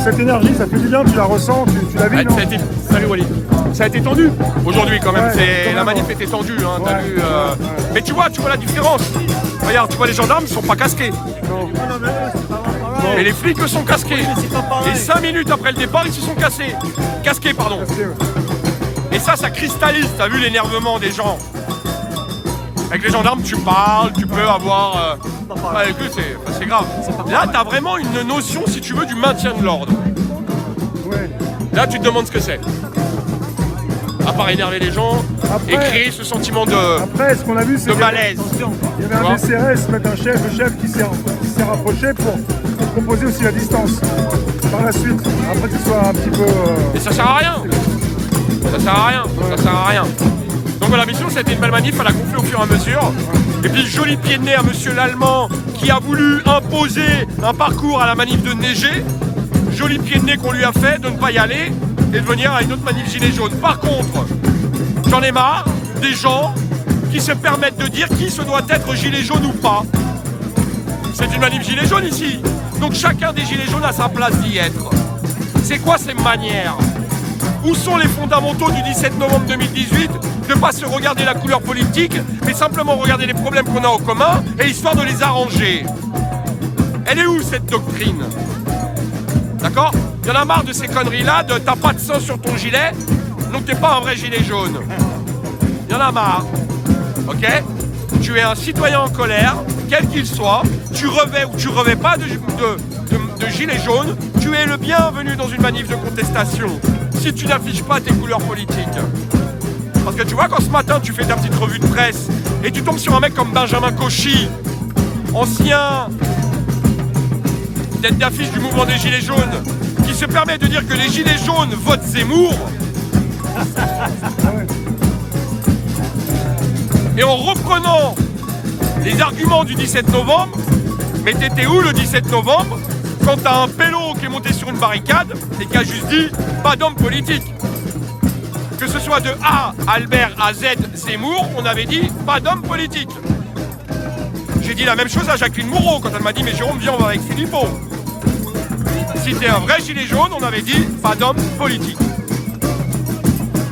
cette énergie, ça fait du bien, tu la ressens, tu la vis, non? Salut Walid. Ça a été tendu aujourd'hui quand même, Ouais, la manif était tendue, hein, Ouais, t'as vu, ouais. Mais tu vois la différence. Regarde, tu vois les gendarmes, ils sont pas casqués. Non. Et les flics sont casqués. Et 5 minutes après le départ, ils se sont casqués, pardon. Parce que- Et ça cristallise, t'as vu l'énervement des gens. Avec les gendarmes, tu parles, tu peux avoir... avec eux, c'est grave. Là, t'as vraiment une notion, si tu veux, du maintien de l'ordre. Ouais. Là, tu te demandes ce que c'est. À part énerver les gens et Après- créer ce sentiment de Après, ce qu'on a vu, c'est qu'il y avait- malaise. il y avait un DCRS, mettre un chef, le chef qui s'est rapproché pour proposer aussi la distance. Par la suite, après que ce soit un petit peu... Et ça sert à rien. Ça sert à rien. Ça sert à rien. Donc voilà, la mission, ça a été une belle manif, elle a gonflé au fur et à mesure. Et puis joli pied de nez à monsieur l'Allemand qui a voulu imposer un parcours à la manif de Neiger. Joli pied de nez qu'on lui a fait de ne pas y aller et de venir à une autre manif gilet jaune. Par contre, j'en ai marre des gens qui se permettent de dire qui se doit être gilet jaune ou pas. C'est une manif gilet jaune ici. Donc chacun des gilets jaunes a sa place d'y être. C'est quoi ces manières? Où sont les fondamentaux du 17 novembre 2018 de ne pas se regarder la couleur politique, mais simplement regarder les problèmes qu'on a en commun et histoire de les arranger? Elle est où cette doctrine? D'accord? Il y en a marre de ces conneries-là, de t'as pas de sang sur ton gilet, donc t'es pas un vrai gilet jaune. Il y en a marre. Ok? Tu es un citoyen en colère, quel qu'il soit, tu revais ou tu revais pas de gilet jaune, tu es le bienvenu dans une manif de contestation. Si tu n'affiches pas tes couleurs politiques. Parce que tu vois, quand ce matin tu fais ta petite revue de presse et tu tombes sur un mec comme Benjamin Cauchy, ancien tête d'affiche du mouvement des Gilets jaunes, qui se permet de dire que les Gilets jaunes votent Zemmour, et en reprenant les arguments du 17 novembre, mais t'étais où le 17 novembre quand t'as un pélo qui est monté sur une barricade et qui a juste dit pas d'homme politique? Que ce soit de A, Albert, à Z, Zemmour, on avait dit pas d'homme politique. J'ai dit la même chose à Jacqueline Moreau quand elle m'a dit mais Jérôme, viens, on va avec Philippot. Si t'es un vrai gilet jaune, on avait dit pas d'homme politique.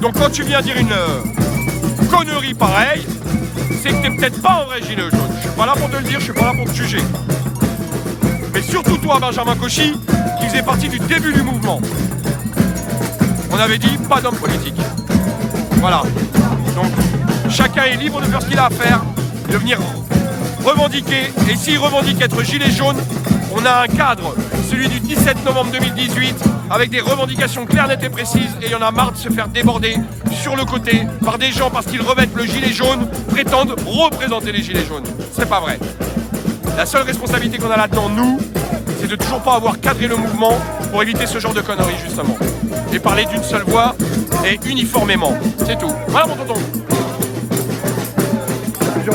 Donc quand tu viens dire une connerie pareille, c'est que t'es peut-être pas un vrai gilet jaune. Je suis pas là pour te le dire, je suis pas là pour te juger. Mais surtout toi, Benjamin Cauchy, qui faisait partie du début du mouvement. On avait dit pas d'homme politique. Voilà. Donc chacun est libre de faire ce qu'il a à faire, de venir revendiquer. Et s'il revendique être gilet jaune, on a un cadre, celui du 17 novembre 2018, avec des revendications claires, nettes et précises. Et il y en a marre de se faire déborder sur le côté par des gens parce qu'ils revêtent le gilet jaune, prétendent représenter les gilets jaunes. C'est pas vrai. La seule responsabilité qu'on a là-dedans, nous, c'est de toujours pas avoir cadré le mouvement pour éviter ce genre de conneries, justement. Et parler d'une seule voix et uniformément. C'est tout. Voilà mon tonton. c'est dur.